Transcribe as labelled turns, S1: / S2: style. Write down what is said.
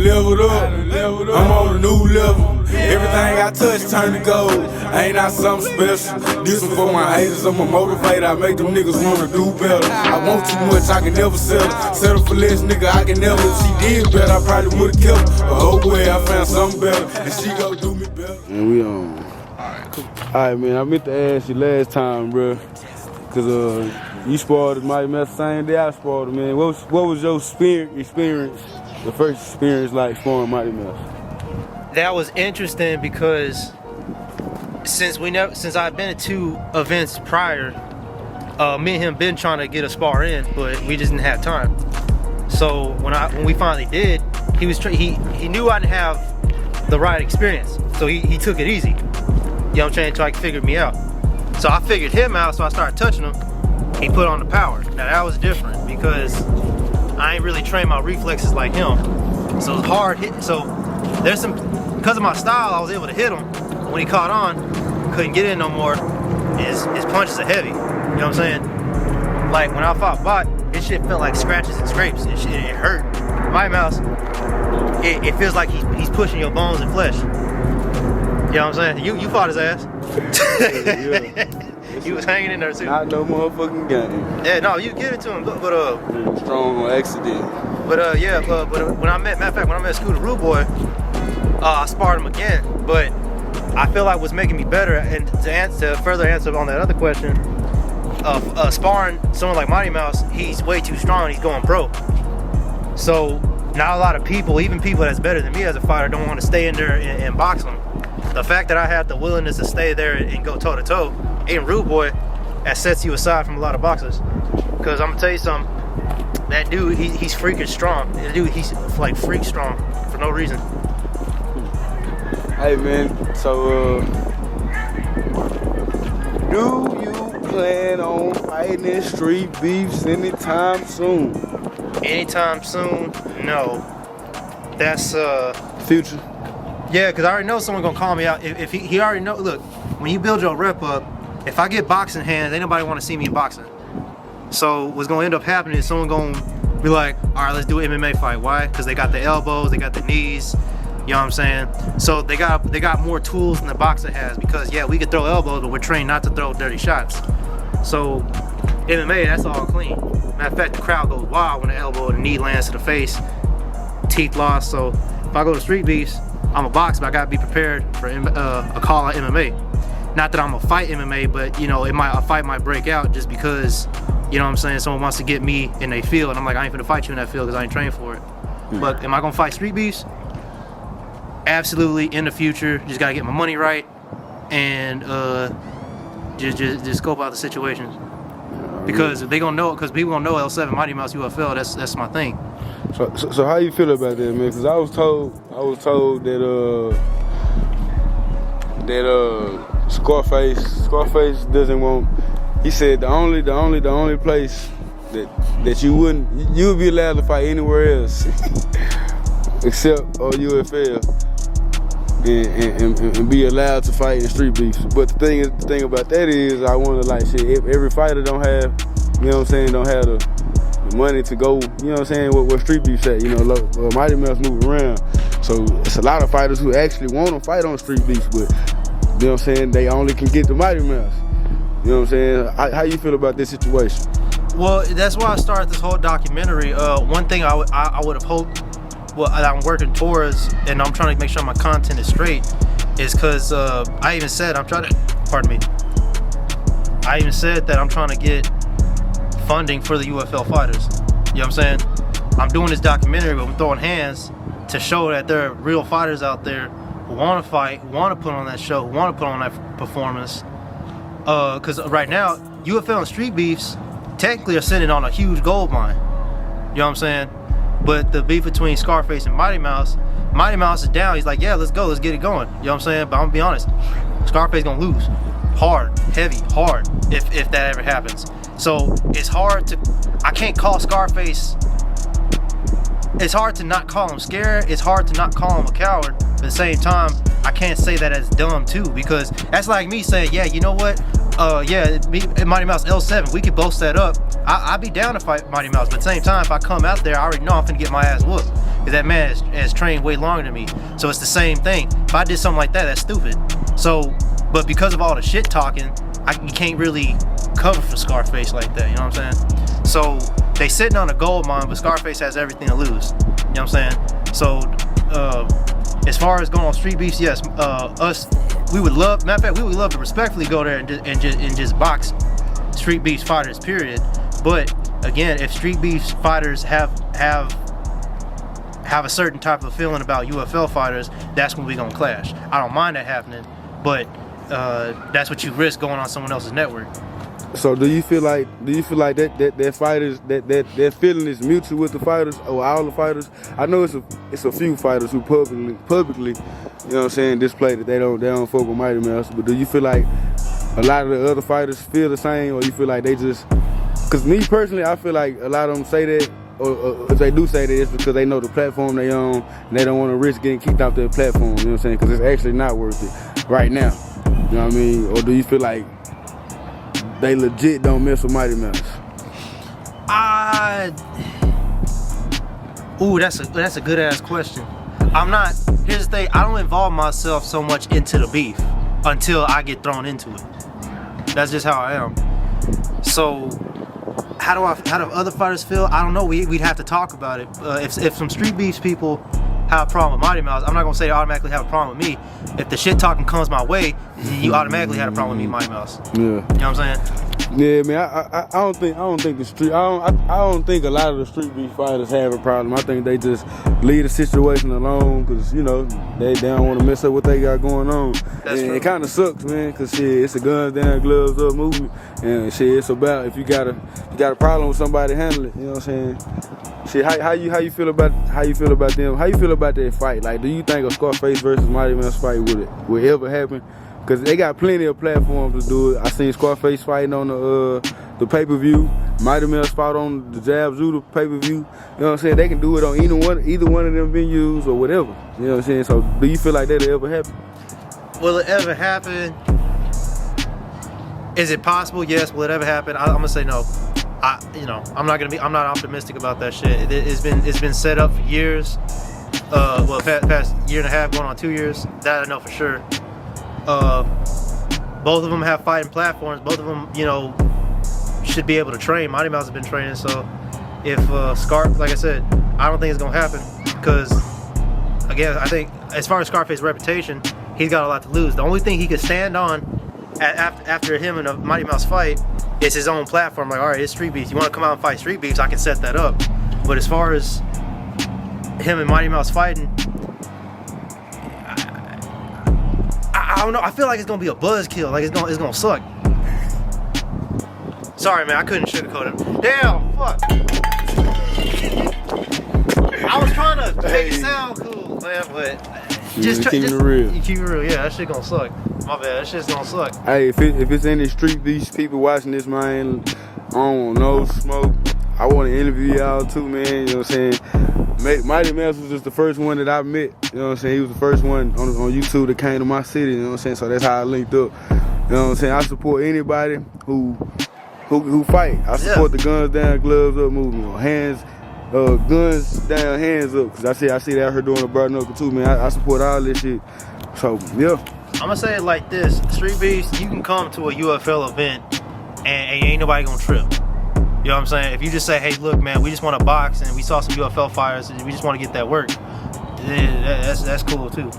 S1: leveled up. I'm on a new level. Everything I touch turn to gold. I ain't not something special. This one for my haters. I'm a motivator. I make them niggas wanna do better. I want too much, I can never settle. Settle for less, nigga, I can never. If she did better, I probably would've kept her. But oh boy, I found something better, and she gon' do me better.
S2: And we on. Alright, man, I meant to ask you last time, bro. Cause you sparred with Mighty Mouse the same day I sparred him, man. What was your experience, the first experience like sparring Mighty Mouse?
S3: That was interesting because since I've been at 2 events prior, me and him been trying to get a spar in, but we just didn't have time. So when we finally did, he knew I didn't have the right experience, so he took it easy. You know what I'm saying? Trying to figure me out. So I figured him out, so I started touching him. He put on the power. Now that was different because I ain't really trained my reflexes like him. So it's hard hit. So there's some, because of my style, I was able to hit him. When he caught on, couldn't get in no more. His punches are heavy. You know what I'm saying? Like when I fought Bot, his shit felt like scratches and scrapes. And shit, it hurt. My mouse, it feels like he's pushing your bones and flesh. You know what I'm saying? You fought his ass.
S2: Yeah.
S3: He was hanging in there too.
S2: Not no motherfucking game.
S3: Yeah, no, you give it to him. But
S2: strong on accident.
S3: But when I met, matter of fact, when I met Scooter Rude Boy, I sparred him again. But I feel like what's making me better, and to further answer on that other question, sparring someone like Mighty Mouse, he's way too strong. He's going pro. So not a lot of people, even people that's better than me as a fighter, don't want to stay in there and box him. The fact that I have the willingness to stay there and go toe to toe, ain't Rude Boy, that sets you aside from a lot of boxers. Because I'm gonna tell you something, that dude, he's freaking strong. That dude, he's like freak strong for no reason.
S2: Hey man, so do you plan on fighting in street beefs anytime soon?
S3: Anytime soon? No. That's
S2: future.
S3: Yeah, because I already know someone gonna call me out. If he already know, look, when you build your rep up, if I get boxing hands, ain't nobody want to see me in boxing. So what's gonna end up happening is someone gonna be like, all right, let's do an MMA fight. Why? Because they got the elbows, they got the knees. You know what I'm saying? So they got more tools than the boxer has. Because yeah, we can throw elbows, but we're trained not to throw dirty shots. So MMA, that's all clean. Matter of fact, the crowd goes wild when the elbow or the knee lands to the face, teeth lost. So if I go to street beefs, I'm a boxer, but I gotta be prepared for a call on MMA. Not that I'm gonna fight MMA, but you know, a fight might break out just because, you know what I'm saying, someone wants to get me in their field, and I'm like, I ain't finna fight you in that field because I ain't trained for it. But am I gonna fight street beefs? Absolutely, in the future. Just gotta get my money right and just scope out the situations. Because they gonna know, because people gonna know L7 Mighty Mouse UFL. That's my thing.
S2: So how you feel about that, man? Because I was told that Scarface doesn't want. He said the only place that you would be allowed to fight anywhere else except UFL and be allowed to fight in street beefs. But the thing about that is, I wonder, like, shit, every fighter don't have, you know what I'm saying, don't have the money to go, you know what I'm saying, where street beefs at, you know, Mighty Mouse move around. So it's a lot of fighters who actually want to fight on street beefs, but, you know what I'm saying, they only can get the Mighty Mouse. You know what I'm saying? How you feel about this situation?
S3: Well, that's why I started this whole documentary. One thing I would have hoped, well, that I'm working towards, and I'm trying to make sure my content is straight, is because I even said I even said that I'm trying to get funding for the UFL fighters. You know what I'm saying? I'm doing this documentary, but I'm throwing hands to show that there are real fighters out there who want to fight, who want to put on that show, who want to put on that performance. Because right now, UFL and street beefs technically are sitting on a huge gold mine. You know what I'm saying? But the beef between Scarface and Mighty Mouse is down. He's like, yeah, let's go, let's get it going. You know what I'm saying? But I'm gonna be honest, Scarface gonna lose. Hard, heavy, hard, if that ever happens. So it's hard to, I can't call Scarface, it's hard to not call him scared, it's hard to not call him a coward, but at the same time, I can't say that as dumb too, because that's like me saying, yeah, you know what, yeah, me and Mighty Mouse L7, we could both set up. I'd be down to fight Mighty Mouse, but at the same time, if I come out there, I already know I'm finna get my ass whooped. because that man has trained way longer than me. So it's the same thing. If I did something like that, that's stupid. So, but because of all the shit talking, you can't really cover for Scarface like that. You know what I'm saying? So they sitting on a gold mine, but Scarface has everything to lose. You know what I'm saying? So as far as going on street beefs, yes, we would love. Matter of fact, we would love to respectfully go there and just box street beefs fighters. Period. But again, if street beefs fighters have a certain type of feeling about UFL fighters, that's when we gonna clash. I don't mind that happening, but that's what you risk going on someone else's network.
S2: So do you feel like that fighters that feeling is mutual with the fighters or all the fighters? I know it's a few fighters who publicly, you know what I'm saying, display that they don't fuck with Mighty Mouse. But do you feel like a lot of the other fighters feel the same, or you feel like they just? Because me personally, I feel like a lot of them say that, or if they do say that, it's because they know the platform they own and they don't want to risk getting kicked off their platform. You know what I'm saying? Because it's actually not worth it right now. You know what I mean? Or do you feel like they legit don't mess with Mighty Mouse?
S3: Ooh, that's a good ass question. Here's the thing, I don't involve myself so much into the beef until I get thrown into it. That's just how I am. So how do other fighters feel? I don't know. We'd have to talk about it. If some street beefs people have a problem with Mighty Mouse, I'm not gonna say they automatically have a problem with me. If the shit talking comes my way, you automatically had a problem with me, Mighty Mouse.
S2: Yeah.
S3: You know what I'm saying?
S2: Yeah, man. I don't think a lot of the street beef fighters have a problem. I think they just leave the situation alone because you know they don't want to mess up what they got going on.
S3: That's
S2: and
S3: true.
S2: it kind of sucks, man, because shit, it's a guns down, gloves up movement, and shit, it's about if you got a problem with somebody, handle it. You know what I'm saying? Shit, how you feel about them? How you feel about that fight? Like, do you think a Scarface versus Mighty Mouse fight would ever happen? Because they got plenty of platforms to do it. I seen Scarface fighting on the pay-per-view. Mighty Mouse fought on the Jab Judah pay-per-view. You know what I'm saying? They can do it on either one of them venues or whatever. You know what I'm saying? So do you feel like that'll ever happen?
S3: Will it ever happen? Is it possible? Yes. Will it ever happen? I'm gonna say no. I'm not optimistic about that shit. It's been set up for years. Past year and a half, going on 2 years. That I know for sure. Both of them have fighting platforms. Both of them, should be able to train. Mighty Mouse has been training, so if Scarf, like I said, I don't think it's gonna happen because, again, I think as far as Scarface's reputation, he's got a lot to lose. The only thing he could stand on after him and a Mighty Mouse fight is his own platform. Like, all right, it's street beefs. You want to come out and fight street beefs? I can set that up. But as far as him and Mighty Mouse fighting, I don't know. I feel like it's gonna be a buzzkill. Like it's gonna suck. Sorry, man. I couldn't sugarcoat it. Damn. Fuck. I was trying to make it sound cool, man, but just
S2: keep it real.
S3: You keep it real. Yeah, that shit gonna suck. My bad. That shit's gonna suck.
S2: Hey, if it's any street beefs people watching this, man, I don't want no smoke. I want to interview y'all too, man. You know what I'm saying? Mighty Mouse was just the first one that I met. You know what I'm saying? He was the first one on YouTube that came to my city. You know what I'm saying? So that's how I linked up. You know what I'm saying? I support anybody who fight. I support the guns down, gloves up movement. Guns down, hands up. Cause I see that out here doing a bare knuckle too, man. I support all this shit. So yeah.
S3: I'm gonna say it like this: street beefs, you can come to a UFL event and ain't nobody gonna trip. You know what I'm saying? If you just say, hey, look, man, we just want to box and we saw some UFL fighters and we just want to get that work, that's cool too.